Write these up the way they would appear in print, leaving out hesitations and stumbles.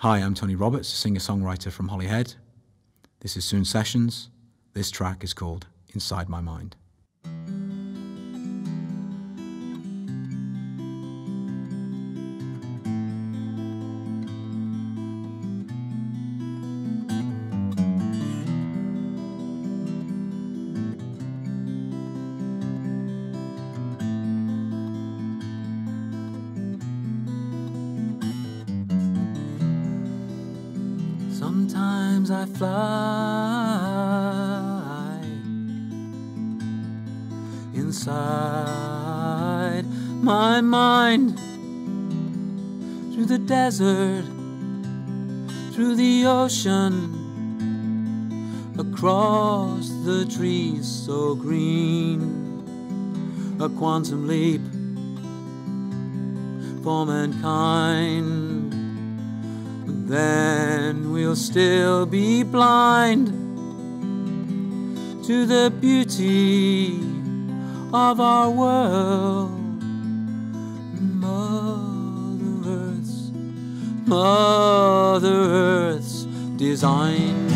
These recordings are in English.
Hi, I'm Tony Roberts, a singer-songwriter from Holyhead. This is Soon Sessions. This track is called Inside My Mind. Sometimes I fly inside my mind, through the desert, through the ocean, across the trees so green. A quantum leap for mankind. Then we'll still be blind to the beauty of our world. Mother Earth's design.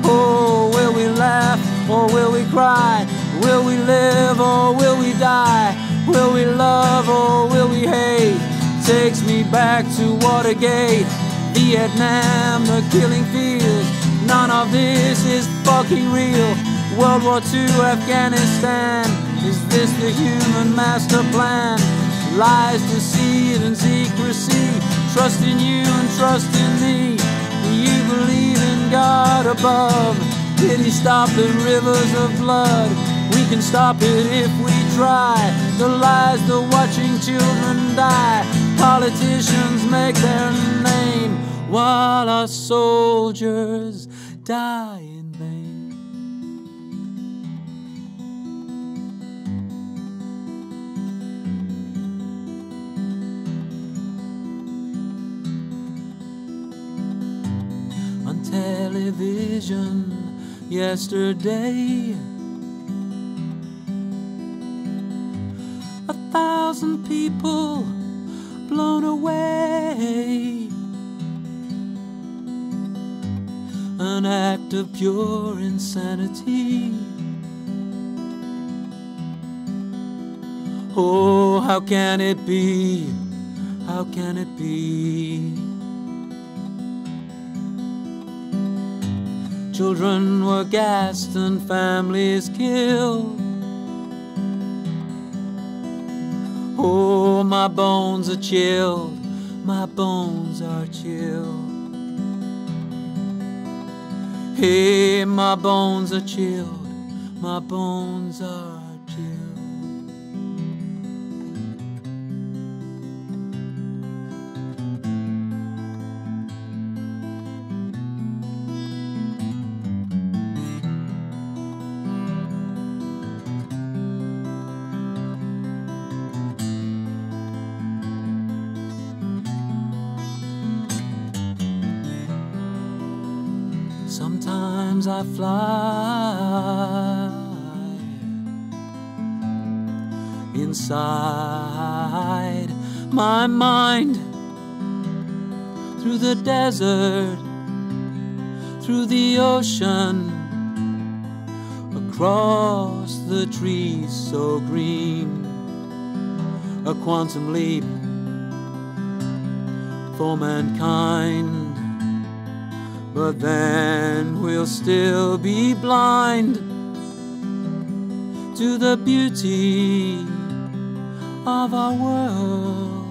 Oh, will we laugh or will we cry? Will we live or will we die? Will we love or will we hate? Takes me back to Watergate, Vietnam, the killing fields. None of this is fucking real. World War II, Afghanistan. Is this the human master plan? Lies, deceit and secrecy. Trust in you and trust in me. Do you believe in God above? Did he stop the rivers of blood? We can stop it if we try. The lies, the watching children die. Politicians make their name while our soldiers die in vain. On television yesterday, 1,000 people blown away. An act of pure insanity. Oh, how can it be? How can it be? Children were gassed and families killed. Oh, my bones are chilled, my bones are chilled. Hey, my bones are chilled, my bones are chilled. Sometimes I fly inside my mind, through the desert, through the ocean, across the trees so green. A quantum leap for mankind. But then we'll still be blind to the beauty of our world.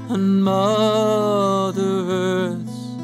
And Mother Earth's